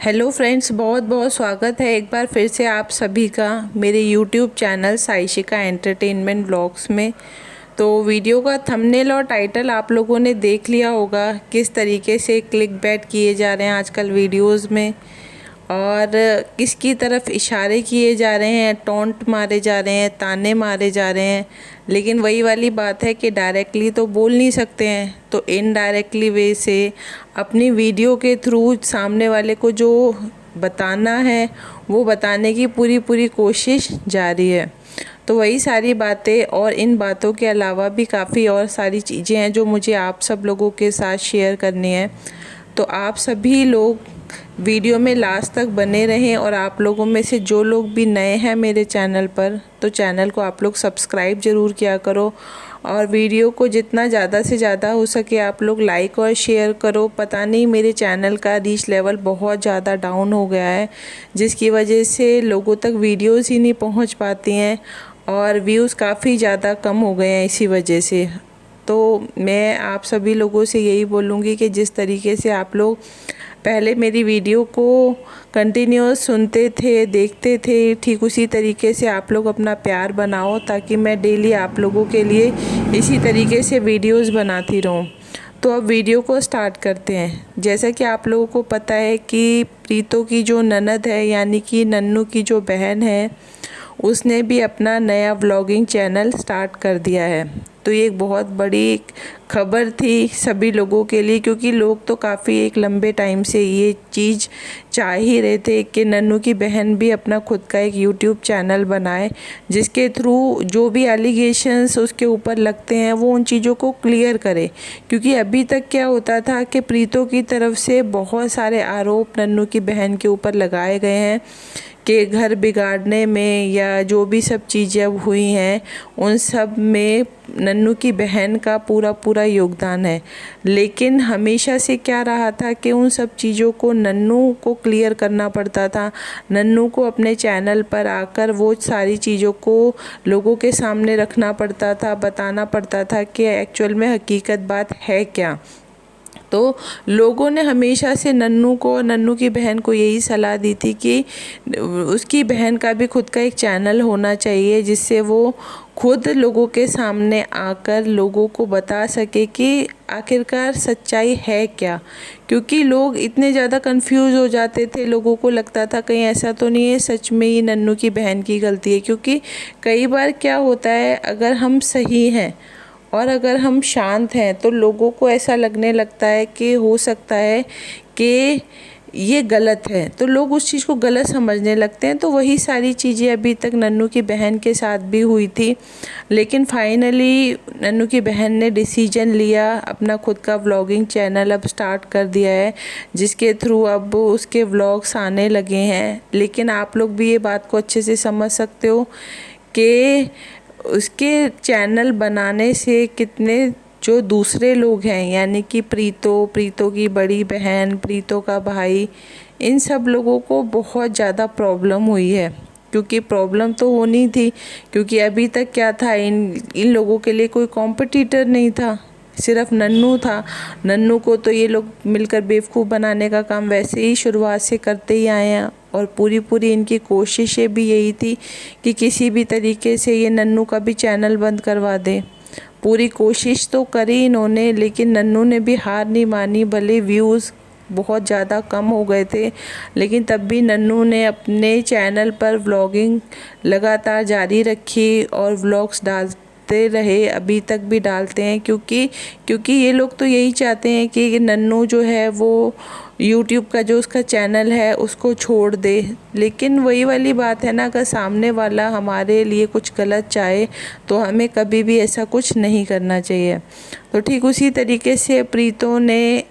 Hello friends, बहुत बहुत स्वागत है एक बार फिर से आप सभी का मेरे यूट्यूब चैनल साइशिका एंटरटेनमेंट व्लॉग्स में। तो वीडियो का थंबनेल और टाइटल आप लोगों ने देख लिया होगा किस तरीके से क्लिक बैट किए जा रहे हैं आजकल वीडियोस में, और किसकी तरफ इशारे किए जा रहे हैं, टॉन्ट मारे जा रहे हैं, ताने मारे जा रहे हैं। लेकिन वही वाली बात है कि डायरेक्टली तो बोल नहीं सकते हैं, तो इनडायरेक्टली वे से अपनी वीडियो के थ्रू सामने वाले को जो बताना है वो बताने की पूरी पूरी कोशिश जारी है। तो वही सारी बातें और इन बातों के अलावा भी काफ़ी और सारी चीज़ें हैं जो मुझे आप सब लोगों के साथ शेयर करनी है। तो आप सभी लोग वीडियो में लास्ट तक बने रहें, और आप लोगों में से जो लोग भी नए हैं मेरे चैनल पर, तो चैनल को आप लोग सब्सक्राइब ज़रूर किया करो, और वीडियो को जितना ज़्यादा से ज़्यादा हो सके आप लोग लाइक और शेयर करो। पता नहीं मेरे चैनल का रीच लेवल बहुत ज़्यादा डाउन हो गया है, जिसकी वजह से लोगों तक वीडियोज़ ही नहीं पहुँच पाती हैं और व्यूज़ काफ़ी ज़्यादा कम हो गए हैं इसी वजह से। तो मैं आप सभी लोगों से यही बोलूँगी कि जिस तरीके से आप लोग पहले मेरी वीडियो को कंटिन्यूअस सुनते थे, देखते थे, ठीक उसी तरीके से आप लोग अपना प्यार बनाओ, ताकि मैं डेली आप लोगों के लिए इसी तरीके से वीडियोस बनाती रहूं। तो अब वीडियो को स्टार्ट करते हैं। जैसा कि आप लोगों को पता है कि प्रीतो की जो ननद है, यानी कि नन्नू की जो बहन है, उसने भी अपना नया व्लॉगिंग चैनल स्टार्ट कर दिया है। तो ये एक बहुत बड़ी खबर थी सभी लोगों के लिए, क्योंकि लोग तो काफ़ी एक लंबे टाइम से ये चीज़ चाह ही रहे थे कि नन्नू की बहन भी अपना खुद का एक यूट्यूब चैनल बनाए, जिसके थ्रू जो भी एलिगेशंस उसके ऊपर लगते हैं वो उन चीज़ों को क्लियर करे। क्योंकि अभी तक क्या होता था कि प्रीतो की तरफ से बहुत सारे आरोप नन्नू की बहन के ऊपर लगाए गए हैं कि घर बिगाड़ने में या जो भी सब चीज़ें हुई हैं उन सब में नन्नू की बहन का पूरा पूरा योगदान है। लेकिन हमेशा से क्या रहा था कि उन सब चीज़ों को नन्नू को क्लियर करना पड़ता था। नन्नू को अपने चैनल पर आकर वो सारी चीज़ों को लोगों के सामने रखना पड़ता था, बताना पड़ता था कि एक्चुअल में हकीकत बात है क्या। तो लोगों ने हमेशा से नन्नू को, नन्नू की बहन को यही सलाह दी थी कि उसकी बहन का भी खुद का एक चैनल होना चाहिए, जिससे वो खुद लोगों के सामने आकर लोगों को बता सके कि आखिरकार सच्चाई है क्या। क्योंकि लोग इतने ज़्यादा कंफ्यूज हो जाते थे, लोगों को लगता था कहीं ऐसा तो नहीं है सच में ही नन्नू की बहन की गलती है। क्योंकि कई बार क्या होता है, अगर हम सही हैं और अगर हम शांत हैं तो लोगों को ऐसा लगने लगता है कि हो सकता है कि ये गलत है, तो लोग उस चीज़ को गलत समझने लगते हैं। तो वही सारी चीज़ें अभी तक नन्नू की बहन के साथ भी हुई थी। लेकिन फाइनली नन्नू की बहन ने डिसीजन लिया, अपना खुद का व्लॉगिंग चैनल अब स्टार्ट कर दिया है, जिसके थ्रू अब उसके व्लॉग्स आने लगे हैं। लेकिन आप लोग भी ये बात को अच्छे से समझ सकते हो कि उसके चैनल बनाने से कितने जो दूसरे लोग हैं, यानी कि प्रीतो की बड़ी बहन, प्रीतो का भाई, इन सब लोगों को बहुत ज़्यादा प्रॉब्लम हुई है। क्योंकि प्रॉब्लम तो होनी थी, क्योंकि अभी तक क्या था, इन लोगों के लिए कोई कॉम्पिटिटर नहीं था, सिर्फ नन्नू था। नन्नू को तो ये लोग मिलकर बेवकूफ़ बनाने का काम वैसे ही शुरुआत से करते ही आए हैं, और पूरी पूरी इनकी कोशिशें भी यही थी कि किसी भी तरीके से ये नन्नू का भी चैनल बंद करवा दें। पूरी कोशिश तो करी इन्होंने, लेकिन नन्नू ने भी हार नहीं मानी। भले व्यूज़ बहुत ज़्यादा कम हो गए थे, लेकिन तब भी नन्नू ने अपने चैनल पर व्लॉगिंग लगातार जारी रखी और व्लॉग्स डालते रहे, अभी तक भी डालते हैं। क्योंकि ये लोग तो यही चाहते हैं कि नन्नू जो है वो यूट्यूब का जो उसका चैनल है उसको छोड़ दे। लेकिन वही वाली बात है ना, अगर सामने वाला हमारे लिए कुछ गलत चाहे तो हमें कभी भी ऐसा कुछ नहीं करना चाहिए। तो ठीक उसी तरीके से प्रीतो ने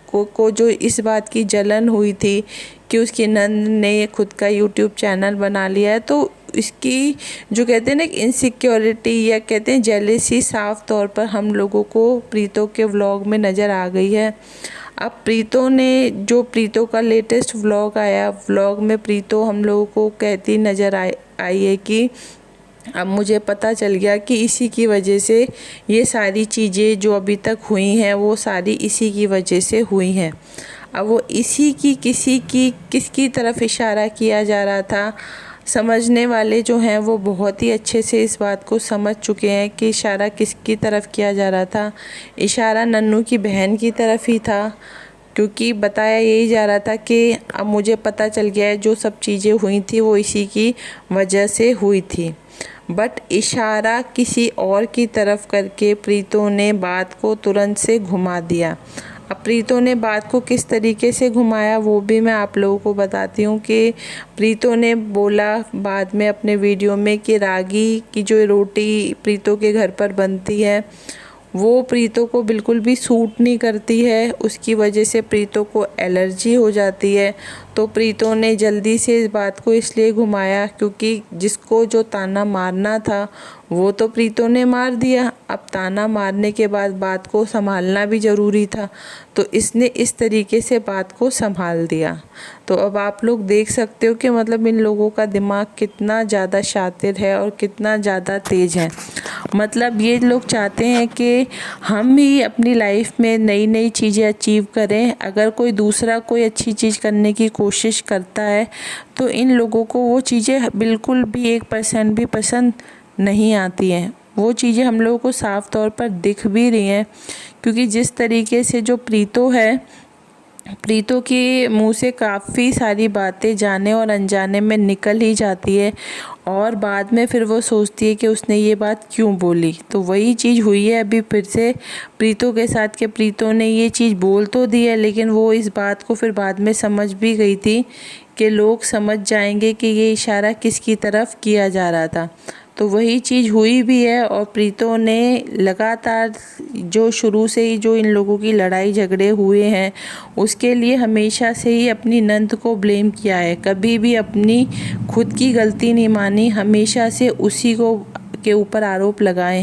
को जो इस बात की जलन हुई थी कि उसकी नंद ने खुद का यूट्यूब चैनल बना लिया है, तो इसकी जो कहते हैं ना इनसिक्योरिटी या कहते हैं जेलेसी, साफ तौर पर हम लोगों को प्रीतो के व्लॉग में नज़र आ गई है। अब प्रीतो का लेटेस्ट व्लॉग आया, व्लॉग में प्रीतो हम लोगों को कहती नज़र आई है कि अब मुझे पता चल गया कि इसी की वजह से ये सारी चीज़ें जो अभी तक हुई हैं वो सारी इसी की वजह से हुई हैं। अब वो इसी की किसकी तरफ इशारा किया जा रहा था, समझने वाले जो हैं वो बहुत ही अच्छे से इस बात को समझ चुके हैं कि इशारा किसकी तरफ किया जा रहा था। इशारा नन्नू की बहन की तरफ ही था, क्योंकि बताया यही जा रहा था कि अब मुझे पता चल गया है जो सब चीज़ें हुई थी वो इसी की वजह से हुई थी। बट इशारा किसी और की तरफ करके प्रीतों ने बात को तुरंत से घुमा दिया। अब प्रीतों ने बात को किस तरीके से घुमाया वो भी मैं आप लोगों को बताती हूँ कि प्रीतों ने बोला बाद में अपने वीडियो में कि रागी की जो रोटी प्रीतों के घर पर बनती है वो प्रीतों को बिल्कुल भी सूट नहीं करती है, उसकी वजह से प्रीतों को एलर्जी हो जाती है। तो प्रीतों ने जल्दी से इस बात को इसलिए घुमाया क्योंकि जिसको जो ताना मारना था वो तो प्रीतों ने मार दिया, अब ताना मारने के बाद बात को संभालना भी ज़रूरी था, तो इसने इस तरीके से बात को संभाल दिया। तो अब आप लोग देख सकते हो कि मतलब इन लोगों का दिमाग कितना ज़्यादा शातिर है और कितना ज़्यादा तेज़ है। मतलब ये लोग चाहते हैं कि हम ही अपनी लाइफ में नई नई चीज़ें अचीव करें। अगर कोई दूसरा कोई अच्छी चीज़ करने की कोशिश करता है तो इन लोगों को वो चीज़ें बिल्कुल भी 1% भी पसंद नहीं आती हैं। वो चीज़ें हम लोगों को साफ तौर पर दिख भी रही हैं, क्योंकि जिस तरीके से जो प्रीतों के मुंह से काफ़ी सारी बातें जाने और अनजाने में निकल ही जाती है और बाद में फिर वो सोचती है कि उसने ये बात क्यों बोली। तो वही चीज़ हुई है अभी फिर से प्रीतों के साथ कि प्रीतों ने ये चीज़ बोल तो दी है, लेकिन वो इस बात को फिर बाद में समझ भी गई थी कि लोग समझ जाएंगे कि ये इशारा किसकी तरफ किया जा रहा था। तो वही चीज़ हुई भी है और प्रीतों ने लगातार जो शुरू से ही जो इन लोगों की लड़ाई झगड़े हुए हैं उसके लिए हमेशा से ही अपनी नंद को ब्लेम किया है, कभी भी अपनी खुद की गलती नहीं मानी, हमेशा से उसी को के ऊपर आरोप लगाए हैं।